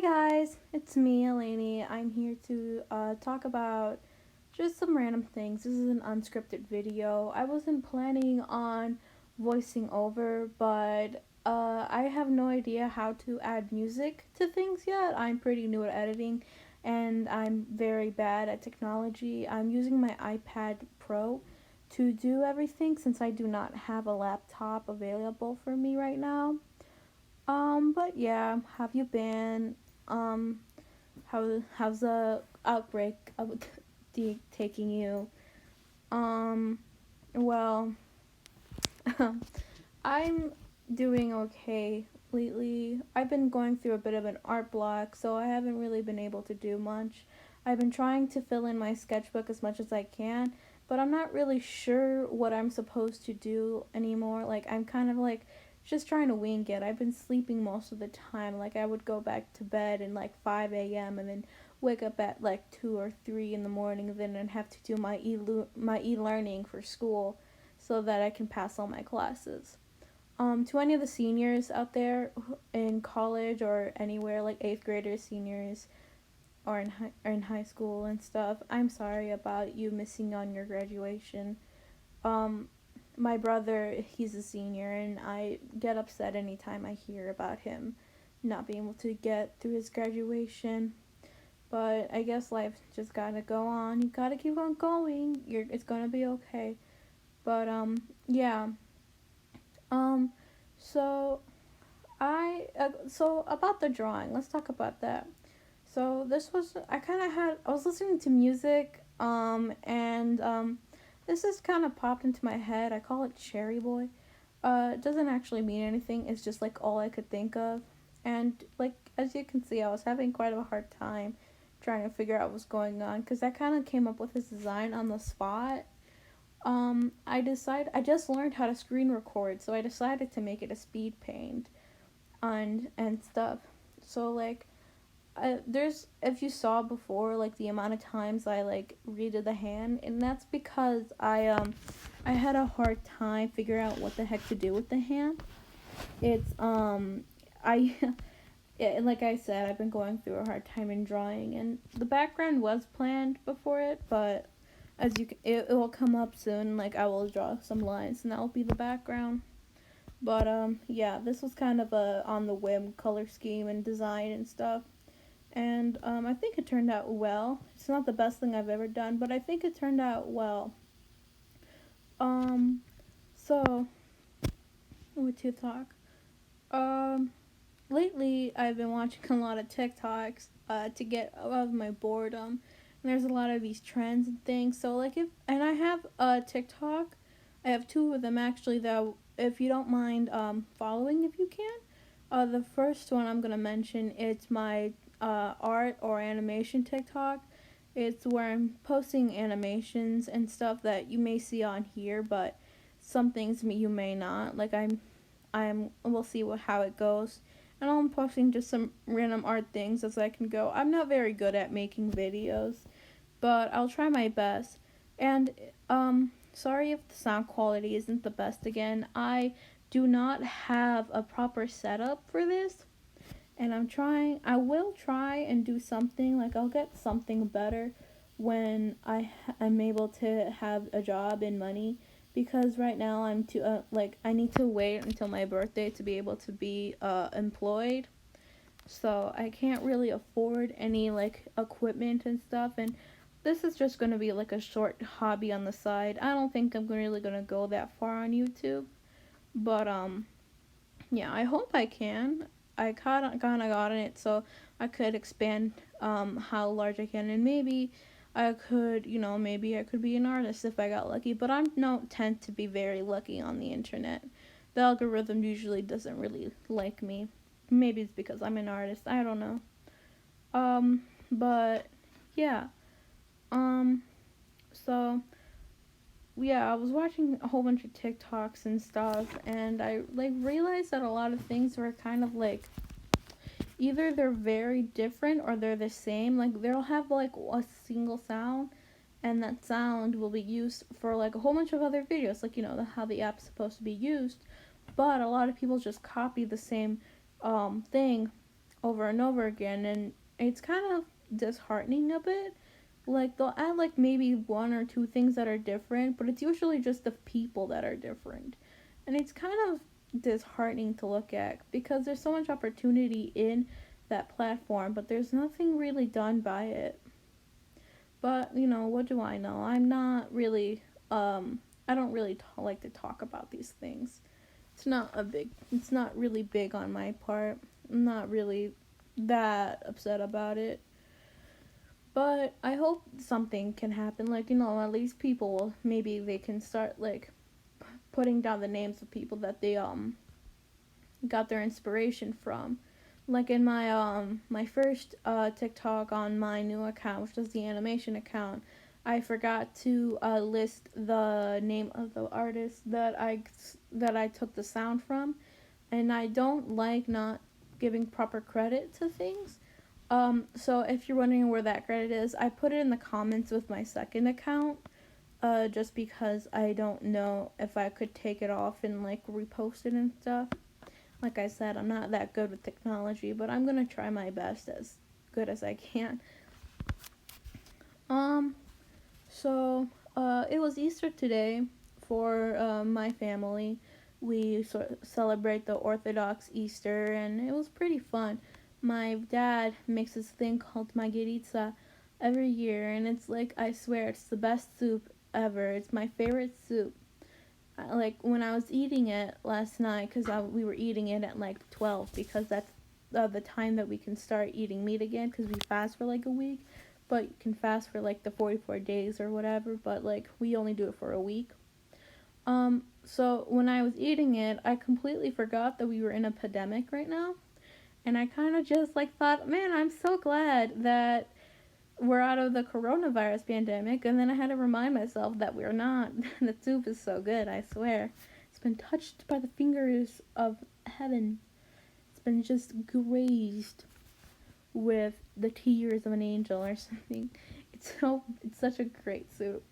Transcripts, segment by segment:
Hi guys, it's me, Eleni. I'm here to talk about just some random things. This is an unscripted video. I wasn't planning on voicing over, but I have no idea how to add music to things yet. I'm pretty new at editing, and I'm very bad at technology. I'm using my iPad Pro to do everything since I do not have a laptop available for me right now. But yeah, have you been? Um, how's the outbreak of taking you? Um, well, I'm doing okay lately. I've been going through a bit of an art block, so I haven't really been able to do much. I've been trying to fill in my sketchbook as much as I can, but I'm not really sure what I'm supposed to do anymore. Like, I'm kind of like just trying to wing it. I've been sleeping most of the time. Like, I would go back to bed in like 5 a.m. and then wake up at like 2 or 3 in the morning, and then I'd have to do my e-learning for school so that I can pass all my classes. To any of the seniors out there in college or anywhere, like eighth graders, seniors, or in high school and stuff, I'm sorry about you missing on your graduation. Um, my brother, he's a senior, and I get upset anytime I hear about him not being able to get through his graduation. But I guess life just gotta go on. You gotta keep on going. It's gonna be okay. But yeah. Um, so so about the drawing, let's talk about that. So this was I was listening to music, and this is kind of popped into my head. I call it Cherry Boy. It doesn't actually mean anything. It's just like all I could think of, and like as you can see, I was having quite a hard time trying to figure out what's going on because I kind of came up with this design on the spot. I just learned how to screen record, so I decided to make it a speed paint and stuff. So like, there's if you saw before like the amount of times I like redid the hand, and that's because I had a hard time figuring out what the heck to do with the hand. It's I yeah, like I said, I've been going through a hard time in drawing, and the background was planned before it, but it will come up soon. Like I will draw some lines, and that will be the background. But yeah, this was kind of a on the whim color scheme and design and stuff, and I think it turned out well. It's not the best thing I've ever done, but I think it turned out well. Um, so what to talk? Um, Lately I've been watching a lot of TikToks to get out of my boredom. And there's a lot of these trends and things. So like if and I have a TikTok. I have two of them actually that if you don't mind following if you can. The first one I'm gonna mention it's my art or animation TikTok. It's where I'm posting animations and stuff that you may see on here, but some things you may not. Like we'll see how it goes, and I'm posting just some random art things as I can go. I'm not very good at making videos, but I'll try my best. And sorry if the sound quality isn't the best again. I do not have a proper setup for this, and I will try and do something. Like I'll get something better when I'm able to have a job and money, because right now I'm too like I need to wait until my birthday to be able to be employed. So I can't really afford any like equipment and stuff, and this is just going to be like a short hobby on the side. I don't think I'm really going to go that far on YouTube, but yeah, I hope I can. I kind of got on it so I could expand how large I can, and maybe I could, maybe I could be an artist if I got lucky. But I don't tend to be very lucky on the internet. The algorithm usually doesn't really like me. Maybe it's because I'm an artist. I don't know. But yeah. Um, so yeah, I was watching a whole bunch of TikToks and stuff, and I like realized that a lot of things were kind of like either they're very different or they're the same. Like they'll have like a single sound, and that sound will be used for like a whole bunch of other videos, like how the app's supposed to be used. But a lot of people just copy the same thing over and over again, and it's kind of disheartening a bit. Like they'll add like maybe one or two things that are different, but it's usually just the people that are different. And it's kind of disheartening to look at because there's so much opportunity in that platform, but there's nothing really done by it. But, what do I know? I'm not really I don't really like to talk about these things. It's not really big on my part. I'm not really that upset about it. But I hope something can happen. Like, at least people, maybe they can start, like, putting down the names of people that they, got their inspiration from. Like in my first TikTok on my new account, which is the animation account, I forgot to list the name of the artist that I took the sound from, and I don't like not giving proper credit to things. So if you're wondering where that credit is, I put it in the comments with my second account. Just because I don't know if I could take it off and like repost it and stuff. Like I said, I'm not that good with technology, but I'm gonna try my best as good as I can. Um, it was Easter today for my family. We celebrate the Orthodox Easter, and it was pretty fun. My dad makes this thing called margherita every year, and it's like, I swear, it's the best soup ever. It's my favorite soup. Like when I was eating it last night, because we were eating it at like 12, because that's the time that we can start eating meat again, because we fast for like a week, but you can fast for like the 44 days or whatever, but like we only do it for a week. So when I was eating it, I completely forgot that we were in a pandemic right now, and I kind of just like thought, man, I'm so glad that we're out of the coronavirus pandemic, and then I had to remind myself that we're not. The soup is so good, I swear. It's been touched by the fingers of heaven. It's been just grazed with the tears of an angel or something. It's such a great soup.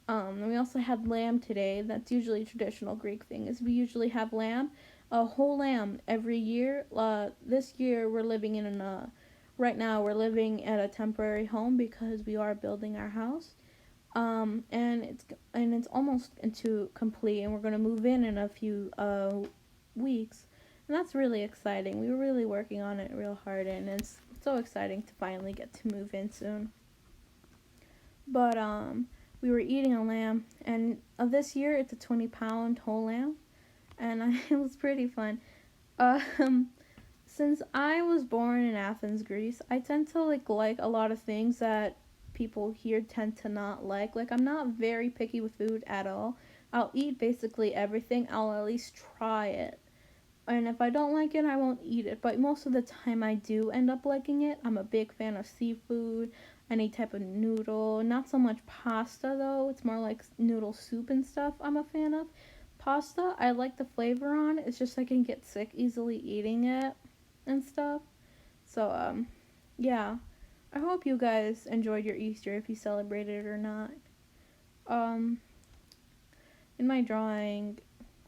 And we also had lamb today. That's usually a traditional Greek thing. Is we usually have lamb, a whole lamb every year. This year we're living in right now we're living at a temporary home because we are building our house. And it's almost into complete, and we're gonna move in a few weeks, and that's really exciting. We were really working on it real hard, and it's so exciting to finally get to move in soon. But we were eating a lamb, and this year it's a 20-pound whole lamb, and it was pretty fun. Um, since I was born in Athens, Greece, I tend to like a lot of things that people here tend to not like. Like I'm not very picky with food at all. I'll eat basically everything. I'll at least try it. And if I don't like it, I won't eat it. But most of the time I do end up liking it. I'm a big fan of seafood, any type of noodle. Not so much pasta though. It's more like noodle soup and stuff I'm a fan of. Pasta, I like the flavor on. It's just I can get sick easily eating it and stuff. So, yeah. I hope you guys enjoyed your Easter if you celebrated it or not. Um, in my drawing,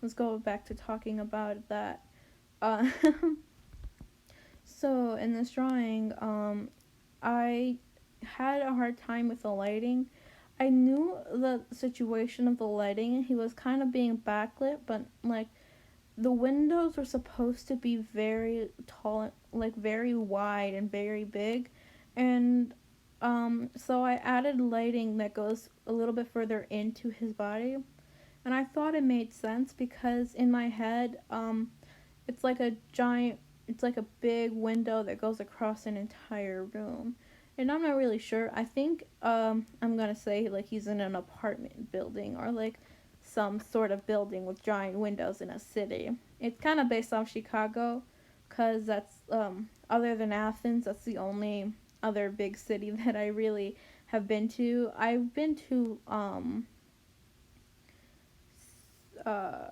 let's go back to talking about that. Uh, so, in this drawing, I had a hard time with the lighting. I knew the situation of the lighting. He was kind of being backlit, but like the windows were supposed to be very tall, like very wide and very big, and so I added lighting that goes a little bit further into his body, and I thought it made sense because in my head, it's like a giant, it's like a big window that goes across an entire room. And I'm not really sure. I think I'm gonna say like he's in an apartment building or like some sort of building with giant windows in a city. It's kind of based off Chicago, cause that's other than Athens, that's the only other big city that I really have been to. I've been to uh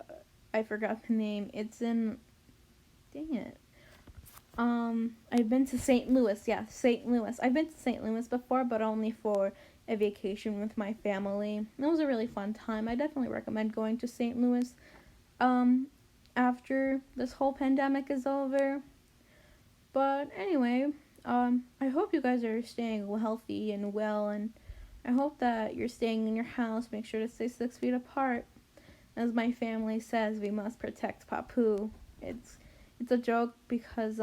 I forgot the name. It's in, dang it. I've been to St. Louis. Yeah, St. Louis. I've been to St. Louis before, but only for a vacation with my family. It was a really fun time. I definitely recommend going to St. Louis. Um, After this whole pandemic is over. But anyway, I hope you guys are staying healthy and well, and I hope that you're staying in your house. Make sure to stay 6 feet apart. As my family says, we must protect Papu. It's a joke because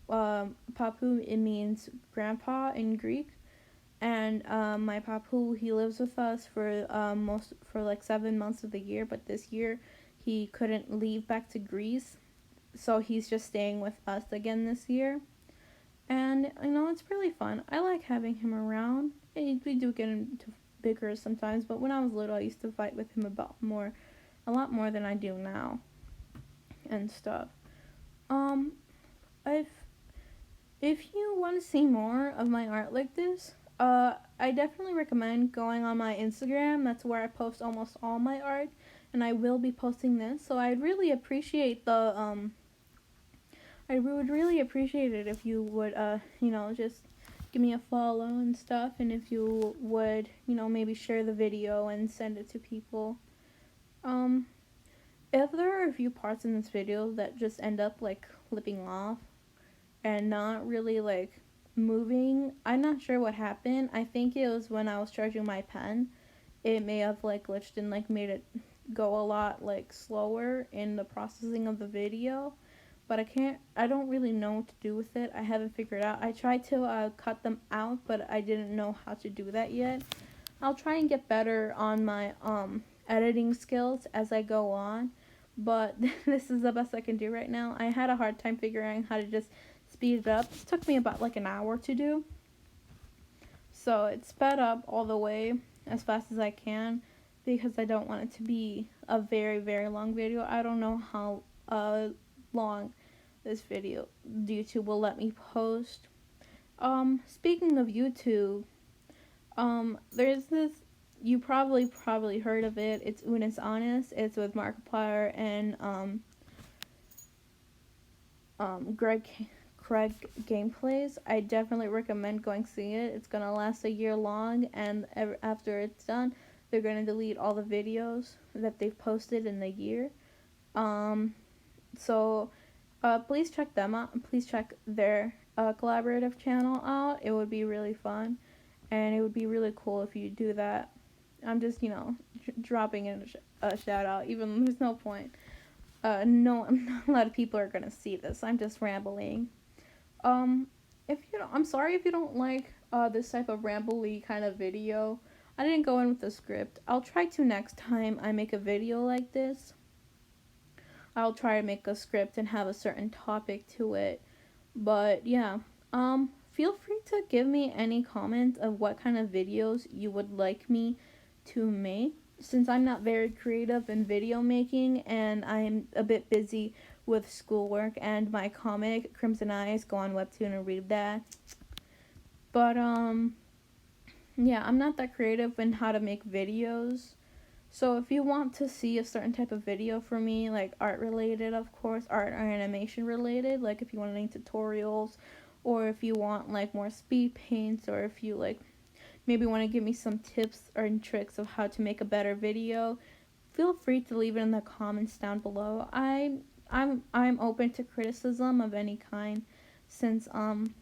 Papu, it means grandpa in Greek, and my Papu, he lives with us for like 7 months of the year, but this year he couldn't leave back to Greece, so he's just staying with us again this year. And it's really fun. I like having him around. We do get into bigger sometimes, but when I was little, I used to fight with him a lot more than I do now, and stuff. Um, if if you want to see more of my art like this, I definitely recommend going on my Instagram. That's where I post almost all my art, and I will be posting this. So I'd really appreciate I would really appreciate it if you would, just give me a follow and stuff, and if you would, maybe share the video and send it to people. Um, if there are a few parts in this video that just end up like flipping off and not really like moving, I'm not sure what happened. I think it was when I was charging my pen. It may have like glitched and like made it go a lot like slower in the processing of the video, but I don't really know what to do with it. I haven't figured out. I tried to cut them out, but I didn't know how to do that yet. I'll try and get better on my editing skills as I go on, but this is the best I can do right now. I had a hard time figuring how to just speed it up. This took me about like an hour to do, so it's sped up all the way as fast as I can because I don't want it to be a very, very long video. I don't know how long this video YouTube will let me post. Speaking of YouTube, there's this, you probably heard of it. It's Unis Honest. It's with Markiplier and Craig Gameplays. I definitely recommend going see it. It's gonna last a year long, and after it's done, they're gonna delete all the videos that they've posted in the year. So please check them out. Please check their collaborative channel out. It would be really fun, and it would be really cool if you do that. I'm just, dropping in a shout out, even though there's no point. No, not a lot of people are gonna see this. I'm just rambling. If you don't, I'm sorry if you don't like this type of rambly kind of video. I didn't go in with a script. I'll try to next time I make a video like this. I'll try to make a script and have a certain topic to it. But yeah, feel free to give me any comments of what kind of videos you would like me to make, since I'm not very creative in video making and I'm a bit busy with schoolwork and my comic Crimson Eyes. Go on webtoon and read that. But yeah, I'm not that creative in how to make videos. So if you want to see a certain type of video from me, like art related, of course, art or animation related, like if you want any tutorials, or if you want like more speed paints, or if you like maybe want to give me some tips or tricks of how to make a better video, feel free to leave it in the comments down below. I'm open to criticism of any kind, since I'm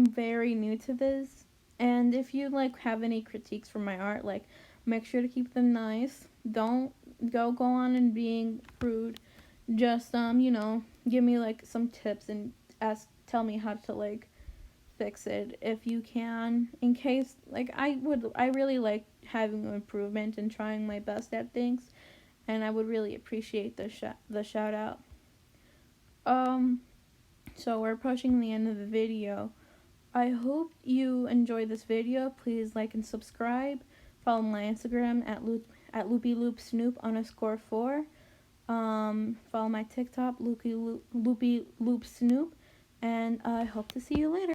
very new to this. And if you like have any critiques for my art, like make sure to keep them nice. Don't go on and being rude. Just give me like some tips and tell me how to like fix it if you can, in case like I really like having an improvement and trying my best at things, and I would really appreciate the shout out. So we're approaching the end of the video. I hope you enjoyed this video. Please like and subscribe. Follow my Instagram at loopyloopsnoop_4. Follow my TikTok loopyloopsnoop, and I hope to see you later.